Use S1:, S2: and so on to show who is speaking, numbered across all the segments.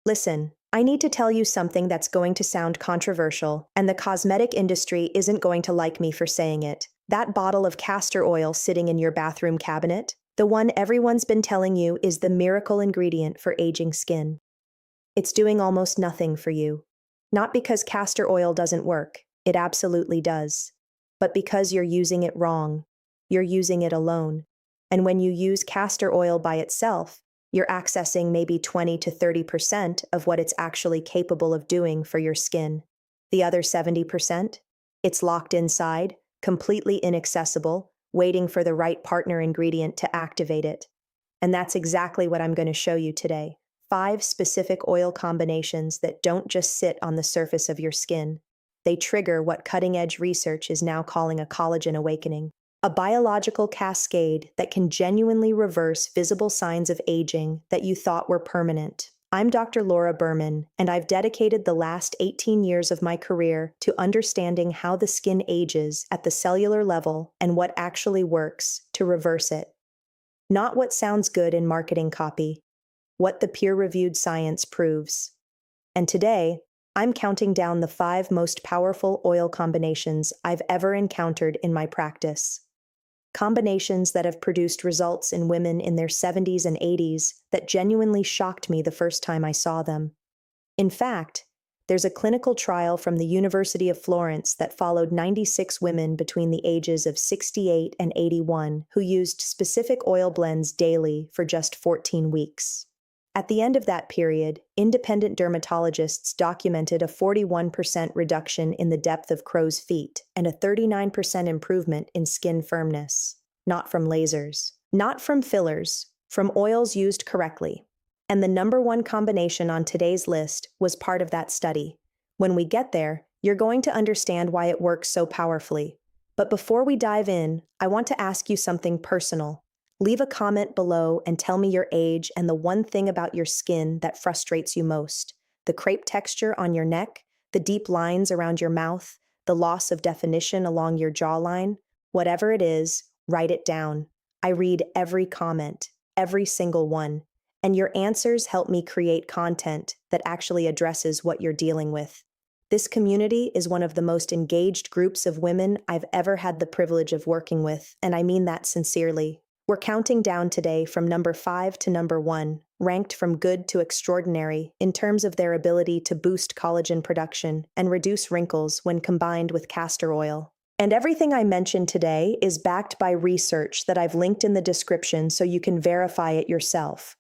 S1: Listen, I need to tell you something that's going to sound controversial, and the cosmetic industry isn't going to like me for saying it. That bottle of castor oil sitting in your bathroom cabinet, the one everyone's been telling you is the miracle ingredient for aging skin. It's doing almost nothing for you. Not because castor oil doesn't work, it absolutely does. But because you're using it wrong. You're using it alone. And when you use castor oil by itself, you're accessing maybe 20 to 30% of what it's actually capable of doing for your skin. The other 70%? It's locked inside, completely inaccessible, waiting for the right partner ingredient to activate it. And that's exactly what I'm going to show you today. 5 specific oil combinations that don't just sit on the surface of your skin. They trigger what cutting-edge research is now calling a collagen awakening. A biological cascade that can genuinely reverse visible signs of aging that you thought were permanent. I'm Dr. Laura Berman, and I've dedicated the last 18 years of my career to understanding how the skin ages at the cellular level and what actually works to reverse it. Not what sounds good in marketing copy, what the peer-reviewed science proves. And today, I'm counting down the 5 most powerful oil combinations I've ever encountered in my practice. Combinations that have produced results in women in their 70s and 80s that genuinely shocked me the first time I saw them. In fact, there's a clinical trial from the University of Florence that followed 96 women between the ages of 68 and 81 who used specific oil blends daily for just 14 weeks. At the end of that period, independent dermatologists documented a 41% reduction in the depth of crow's feet and a 39% improvement in skin firmness. Not from lasers, not from fillers, from oils used correctly. And the number 1 combination on today's list was part of that study. When we get there, you're going to understand why it works so powerfully. But before we dive in, I want to ask you something personal. Leave a comment below and tell me your age and the one thing about your skin that frustrates you most. The crepe texture on your neck, the deep lines around your mouth, the loss of definition along your jawline. Whatever it is, write it down. I read every comment, every single one. And your answers help me create content that actually addresses what you're dealing with. This community is one of the most engaged groups of women I've ever had the privilege of working with, and I mean that sincerely. We're counting down today from number 5 to number 1, ranked from good to extraordinary in terms of their ability to boost collagen production and reduce wrinkles when combined with castor oil. And everything I mentioned today is backed by research that I've linked in the description so you can verify it yourself.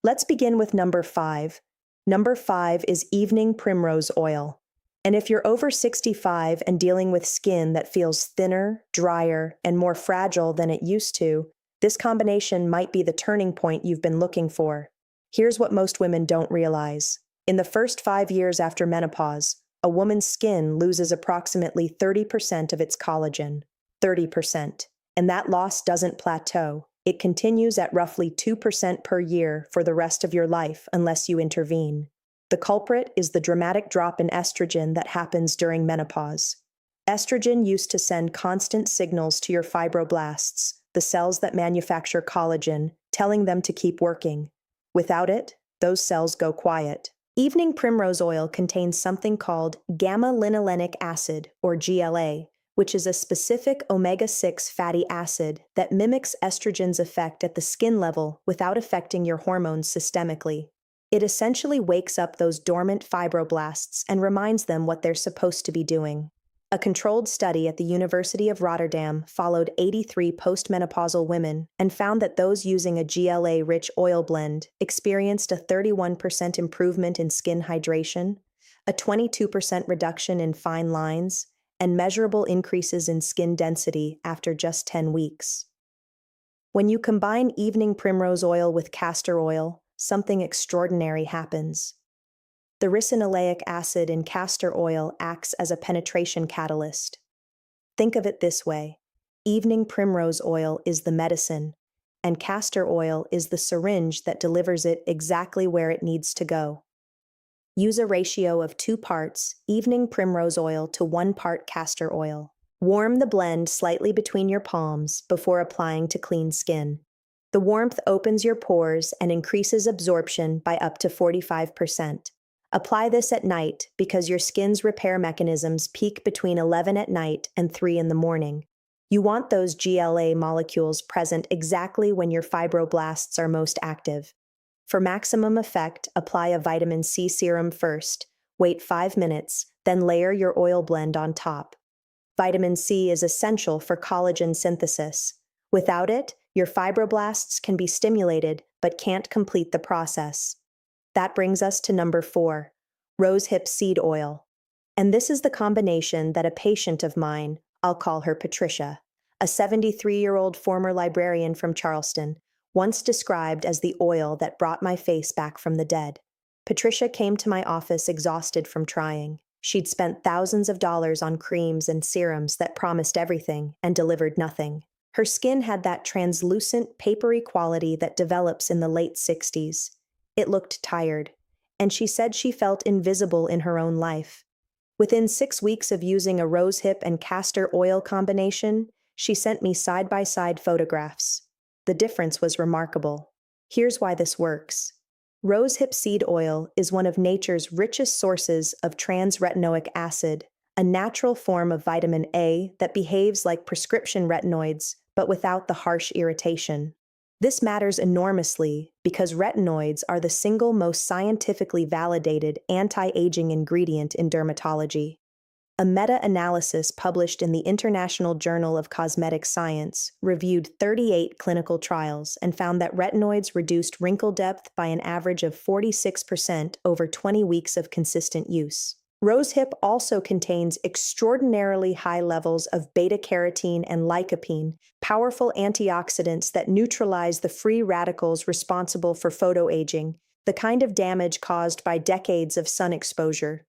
S1: Let's begin with number 5. Number 5 is evening primrose oil. And if you're over 65 and dealing with skin that feels thinner, drier, and more fragile than it used to, this combination might be the turning point you've been looking for. Here's what most women don't realize. In the first 5 years after menopause, a woman's skin loses approximately 30% of its collagen. 30%. And that loss doesn't plateau. It continues at roughly 2% per year for the rest of your life unless you intervene. The culprit is the dramatic drop in estrogen that happens during menopause. Estrogen used to send constant signals to your fibroblasts, the cells that manufacture collagen, telling them to keep working. Without it, those cells go quiet. Evening primrose oil contains something called gamma-linolenic acid, or GLA, which is a specific omega-6 fatty acid that mimics estrogen's effect at the skin level without affecting your hormones systemically. It essentially wakes up those dormant fibroblasts and reminds them what they're supposed to be doing. A controlled study at the University of Rotterdam followed 83 postmenopausal women and found that those using a GLA-rich oil blend experienced a 31% improvement in skin hydration, a 22% reduction in fine lines, and measurable increases in skin density after just 10 weeks. When you combine evening primrose oil with castor oil, something extraordinary happens. The ricinoleic acid in castor oil acts as a penetration catalyst. Think of it this way. Evening primrose oil is the medicine, and castor oil is the syringe that delivers it exactly where it needs to go. Use a ratio of 2 parts evening primrose oil to 1 part castor oil. Warm the blend slightly between your palms before applying to clean skin. The warmth opens your pores and increases absorption by up to 45%. Apply this at night because your skin's repair mechanisms peak between 11 at night and 3 in the morning. You want those GLA molecules present exactly when your fibroblasts are most active. For maximum effect, apply a vitamin C serum first, wait 5 minutes, then layer your oil blend on top. Vitamin C is essential for collagen synthesis. Without it, your fibroblasts can be stimulated but can't complete the process. That brings us to number 4, rosehip seed oil. And this is the combination that a patient of mine, I'll call her Patricia, a 73-year-old former librarian from Charleston, once described as the oil that brought my face back from the dead. Patricia came to my office exhausted from trying. She'd spent thousands of dollars on creams and serums that promised everything and delivered nothing. Her skin had that translucent, papery quality that develops in the late 60s. It looked tired, and she said she felt invisible in her own life. Within 6 weeks of using a rosehip and castor oil combination, she sent me side-by-side photographs. The difference was remarkable. Here's why this works. Rosehip seed oil is one of nature's richest sources of trans-retinoic acid, a natural form of vitamin A that behaves like prescription retinoids, but without the harsh irritation. This matters enormously because retinoids are the single most scientifically validated anti-aging ingredient in dermatology. A meta-analysis published in the International Journal of Cosmetic Science reviewed 38 clinical trials and found that retinoids reduced wrinkle depth by an average of 46% over 20 weeks of consistent use. Rosehip also contains extraordinarily high levels of beta-carotene and lycopene, powerful antioxidants that neutralize the free radicals responsible for photoaging, the kind of damage caused by decades of sun exposure.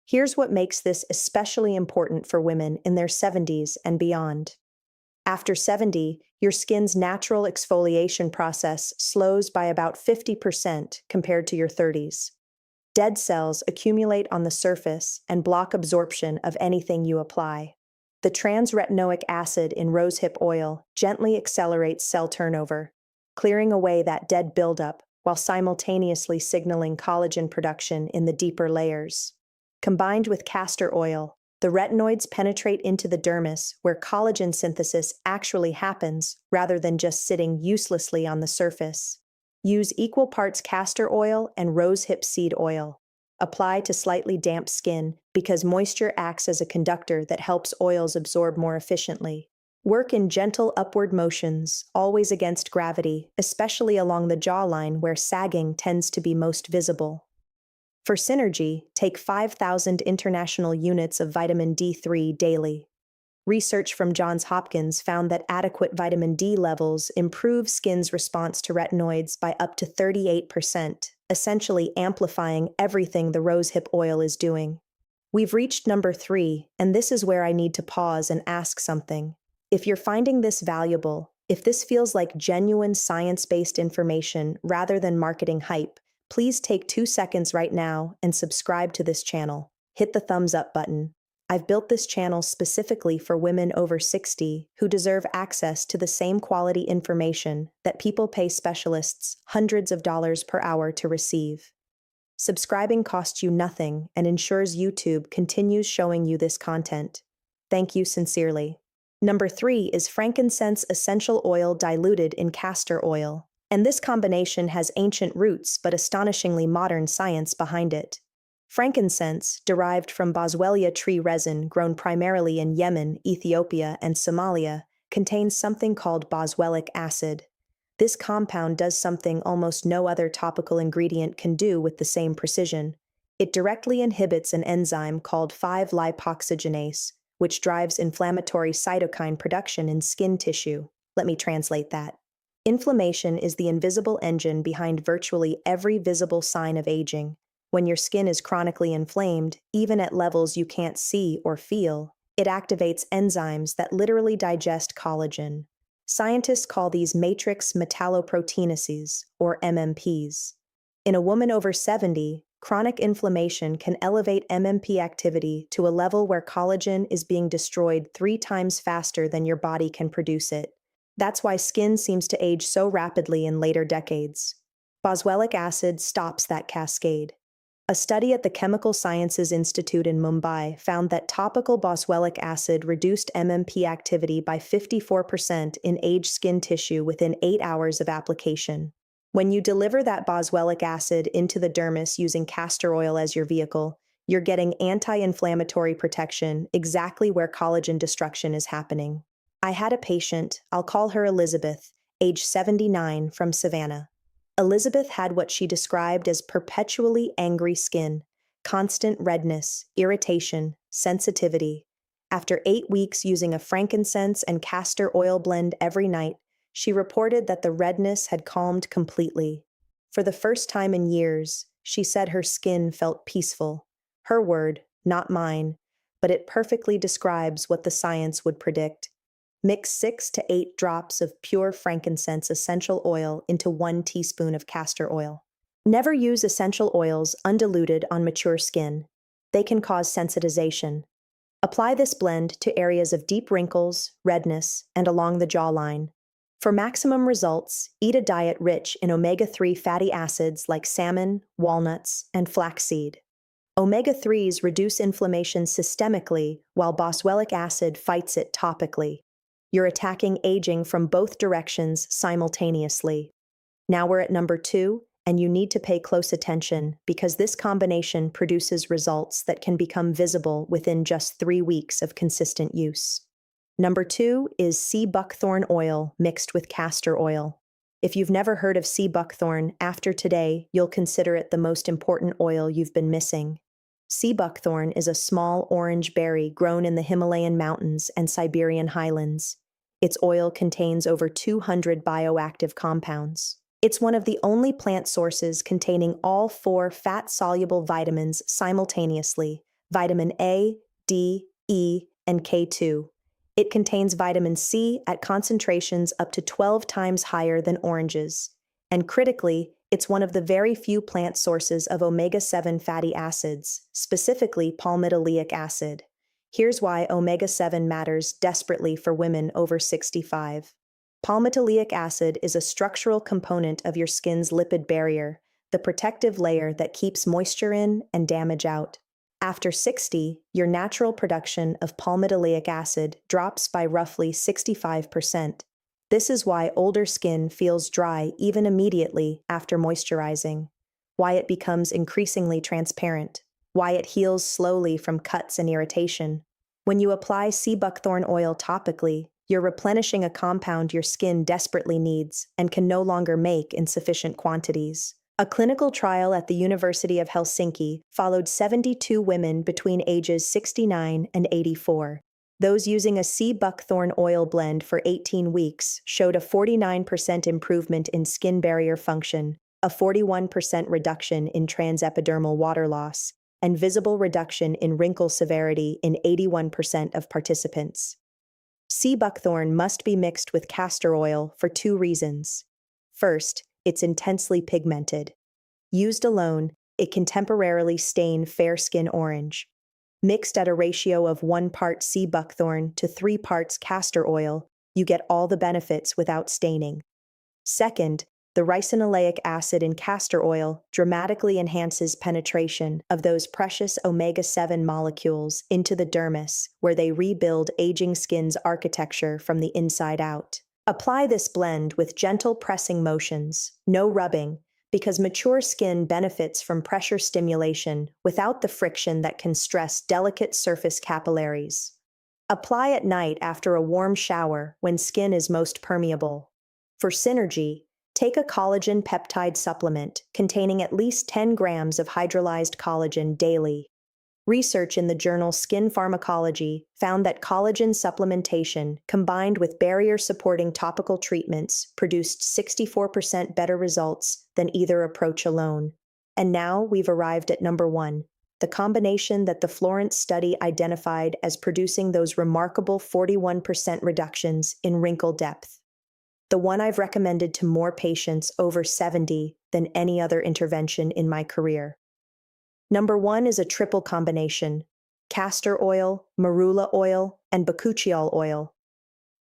S1: Here's what makes this especially important for women in their 70s and beyond. After 70, your skin's natural exfoliation process slows by about 50% compared to your 30s. Dead cells accumulate on the surface and block absorption of anything you apply. The trans-retinoic acid in rosehip oil gently accelerates cell turnover, clearing away that dead buildup while simultaneously signaling collagen production in the deeper layers. Combined with castor oil, the retinoids penetrate into the dermis where collagen synthesis actually happens rather than just sitting uselessly on the surface. Use equal parts castor oil and rosehip seed oil. Apply to slightly damp skin because moisture acts as a conductor that helps oils absorb more efficiently. Work in gentle upward motions, always against gravity, especially along the jawline where sagging tends to be most visible. For synergy, take 5,000 international units of vitamin D3 daily. Research from Johns Hopkins found that adequate vitamin D levels improve skin's response to retinoids by up to 38%, essentially amplifying everything the rosehip oil is doing. We've reached number 3, and this is where I need to pause and ask something. If you're finding this valuable, if this feels like genuine science-based information rather than marketing hype, please take 2 seconds right now and subscribe to this channel. Hit the thumbs up button. I've built this channel specifically for women over 60 who deserve access to the same quality information that people pay specialists hundreds of dollars per hour to receive. Subscribing costs you nothing and ensures YouTube continues showing you this content. Thank you sincerely. Number 3 is frankincense essential oil diluted in castor oil. And this combination has ancient roots but astonishingly modern science behind it. Frankincense, derived from boswellia tree resin grown primarily in Yemen, Ethiopia, and Somalia, contains something called boswellic acid. This compound does something almost no other topical ingredient can do with the same precision. It directly inhibits an enzyme called 5-lipoxygenase, which drives inflammatory cytokine production in skin tissue. Let me translate that. Inflammation is the invisible engine behind virtually every visible sign of aging. When your skin is chronically inflamed, even at levels you can't see or feel, it activates enzymes that literally digest collagen. Scientists call these matrix metalloproteinases, or MMPs. In a woman over 70, chronic inflammation can elevate MMP activity to a level where collagen is being destroyed 3 times faster than your body can produce it. That's why skin seems to age so rapidly in later decades. Boswellic acid stops that cascade. A study at the Chemical Sciences Institute in Mumbai found that topical boswellic acid reduced MMP activity by 54% in aged skin tissue within 8 hours of application. When you deliver that boswellic acid into the dermis using castor oil as your vehicle, you're getting anti-inflammatory protection exactly where collagen destruction is happening. I had a patient, I'll call her Elizabeth, age 79, from Savannah. Elizabeth had what she described as perpetually angry skin, constant redness, irritation, sensitivity. After 8 weeks using a frankincense and castor oil blend every night, she reported that the redness had calmed completely. For the first time in years, she said her skin felt peaceful. Her word, not mine, but it perfectly describes what the science would predict. Mix 6 to 8 drops of pure frankincense essential oil into 1 teaspoon of castor oil. Never use essential oils undiluted on mature skin. They can cause sensitization. Apply this blend to areas of deep wrinkles, redness, and along the jawline. For maximum results, eat a diet rich in omega-3 fatty acids like salmon, walnuts, and flaxseed. Omega-3s reduce inflammation systemically, while boswellic acid fights it topically. You're attacking aging from both directions simultaneously. Now we're at number 2, and you need to pay close attention because this combination produces results that can become visible within just 3 weeks of consistent use. Number 2 is sea buckthorn oil mixed with castor oil. If you've never heard of sea buckthorn, after today, you'll consider it the most important oil you've been missing. Sea buckthorn is a small orange berry grown in the Himalayan mountains and Siberian highlands. Its oil contains over 200 bioactive compounds. It's one of the only plant sources containing all 4 fat-soluble vitamins simultaneously: vitamin A, D, E, and K2. It contains vitamin C at concentrations up to 12 times higher than oranges. And critically, it's one of the very few plant sources of omega-7 fatty acids, specifically palmitoleic acid. Here's why omega-7 matters desperately for women over 65. Palmitoleic acid is a structural component of your skin's lipid barrier, the protective layer that keeps moisture in and damage out. After 60, your natural production of palmitoleic acid drops by roughly 65%. This is why older skin feels dry even immediately after moisturizing, why it becomes increasingly transparent, why it heals slowly from cuts and irritation. When you apply sea buckthorn oil topically, you're replenishing a compound your skin desperately needs and can no longer make in sufficient quantities. A clinical trial at the University of Helsinki followed 72 women between ages 69 and 84. Those using a sea buckthorn oil blend for 18 weeks showed a 49% improvement in skin barrier function, a 41% reduction in transepidermal water loss, and visible reduction in wrinkle severity in 81% of participants. Sea buckthorn must be mixed with castor oil for 2 reasons. First, it's intensely pigmented. Used alone, it can temporarily stain fair skin orange. Mixed at a ratio of 1 part sea buckthorn to 3 parts castor oil, you get all the benefits without staining. Second, the ricinoleic acid in castor oil dramatically enhances penetration of those precious omega-7 molecules into the dermis, where they rebuild aging skin's architecture from the inside out. Apply this blend with gentle pressing motions, no rubbing, because mature skin benefits from pressure stimulation without the friction that can stress delicate surface capillaries. Apply at night after a warm shower when skin is most permeable. For synergy, take a collagen peptide supplement containing at least 10 grams of hydrolyzed collagen daily. Research in the journal Skin Pharmacology found that collagen supplementation combined with barrier-supporting topical treatments produced 64% better results than either approach alone. And now we've arrived at number 1, the combination that the Florence study identified as producing those remarkable 41% reductions in wrinkle depth. The one I've recommended to more patients over 70 than any other intervention in my career. Number 1 is a triple combination: castor oil, marula oil, and bakuchiol oil.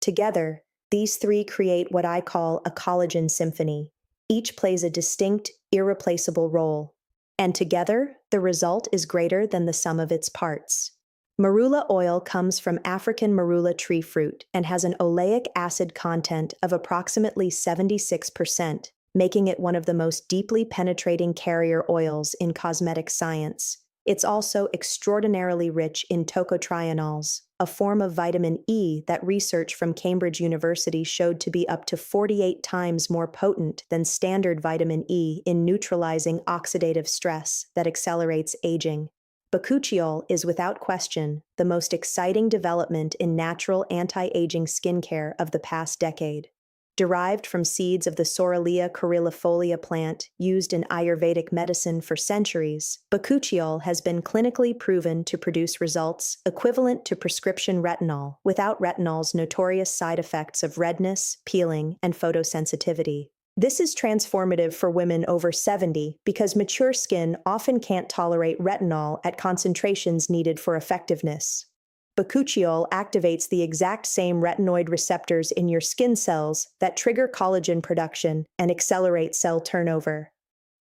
S1: Together, These three create what I call a collagen symphony. Each plays a distinct, irreplaceable role. And together, the result is greater than the sum of its parts. Marula oil comes from African marula tree fruit and has an oleic acid content of approximately 76%, making it one of the most deeply penetrating carrier oils in cosmetic science. It's also extraordinarily rich in tocotrienols, a form of vitamin E that research from Cambridge University showed to be up to 48 times more potent than standard vitamin E in neutralizing oxidative stress that accelerates aging. Bakuchiol is without question the most exciting development in natural anti-aging skincare of the past decade. Derived from seeds of the Soralia coryllifolia plant used in Ayurvedic medicine for centuries, bakuchiol has been clinically proven to produce results equivalent to prescription retinol without retinol's notorious side effects of redness, peeling, and photosensitivity. This is transformative for women over 70 because mature skin often can't tolerate retinol at concentrations needed for effectiveness. Bakuchiol activates the exact same retinoid receptors in your skin cells that trigger collagen production and accelerate cell turnover.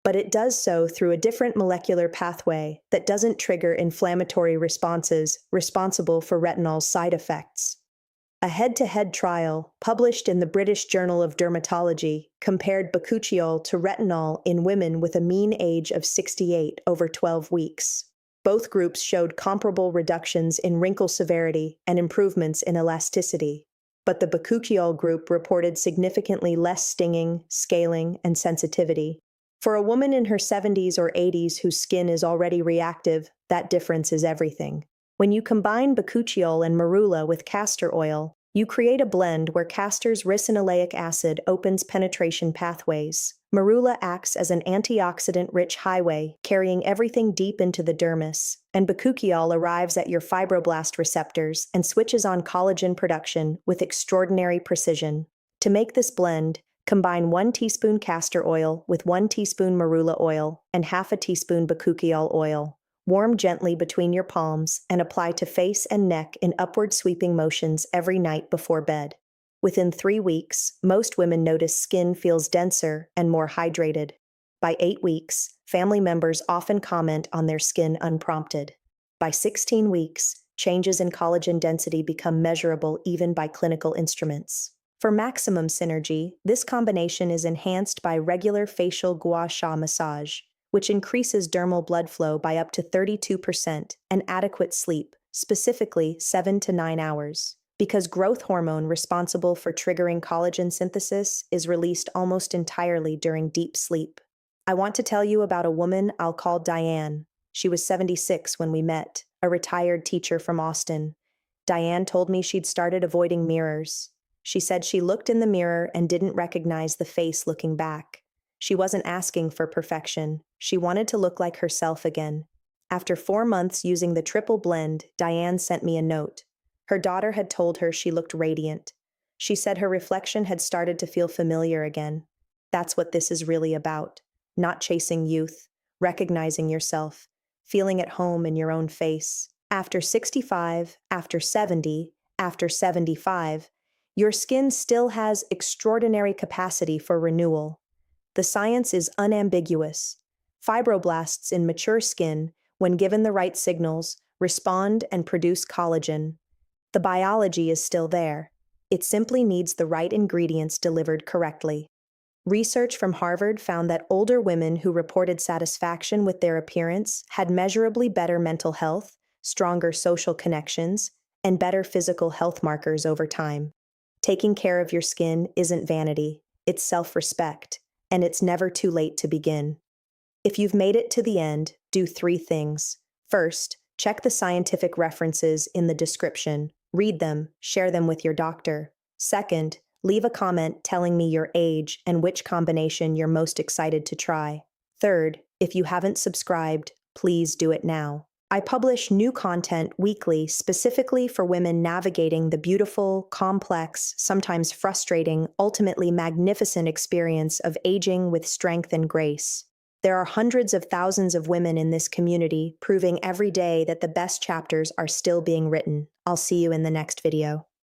S1: But it does so through a different molecular pathway that doesn't trigger inflammatory responses responsible for retinol's side effects. A head-to-head trial, published in the British Journal of Dermatology, compared bakuchiol to retinol in women with a mean age of 68 over 12 weeks. Both groups showed comparable reductions in wrinkle severity and improvements in elasticity, but the bakuchiol group reported significantly less stinging, scaling, and sensitivity. For a woman in her 70s or 80s whose skin is already reactive, that difference is everything. When you combine bakuchiol and marula with castor oil, you create a blend where castor's ricinoleic acid opens penetration pathways. Marula acts as an antioxidant-rich highway, carrying everything deep into the dermis, and bakuchiol arrives at your fibroblast receptors and switches on collagen production with extraordinary precision. To make this blend, combine 1 teaspoon castor oil with 1 teaspoon marula oil and half a teaspoon bakuchiol oil. Warm gently between your palms and apply to face and neck in upward sweeping motions every night before bed. Within 3 weeks, most women notice skin feels denser and more hydrated. By 8 weeks, family members often comment on their skin unprompted. By 16 weeks, changes in collagen density become measurable even by clinical instruments. For maximum synergy, this combination is enhanced by regular facial gua sha massage, which increases dermal blood flow by up to 32%, and adequate sleep, specifically 7 to 9 hours. Because growth hormone responsible for triggering collagen synthesis is released almost entirely during deep sleep. I want to tell you about a woman I'll call Diane. She was 76 when we met, a retired teacher from Austin. Diane told me she'd started avoiding mirrors. She said she looked in the mirror and didn't recognize the face looking back. She wasn't asking for perfection. She wanted to look like herself again. After 4 months using the triple blend, Diane sent me a note. Her daughter had told her she looked radiant. She said her reflection had started to feel familiar again. That's what this is really about. Not chasing youth, recognizing yourself, feeling at home in your own face. After 65, after 70, after 75, your skin still has extraordinary capacity for renewal. The science is unambiguous. Fibroblasts in mature skin, when given the right signals, respond and produce collagen. The biology is still there. It simply needs the right ingredients delivered correctly. Research from Harvard found that older women who reported satisfaction with their appearance had measurably better mental health, stronger social connections, and better physical health markers over time. Taking care of your skin isn't vanity, it's self-respect, and it's never too late to begin. If you've made it to the end, do 3 things. First, check the scientific references in the description. Read them, share them with your doctor. Second, leave a comment telling me your age and which combination you're most excited to try. Third, if you haven't subscribed, please do it now. I publish new content weekly specifically for women navigating the beautiful, complex, sometimes frustrating, ultimately magnificent experience of aging with strength and grace. There are hundreds of thousands of women in this community, proving every day that the best chapters are still being written. I'll see you in the next video.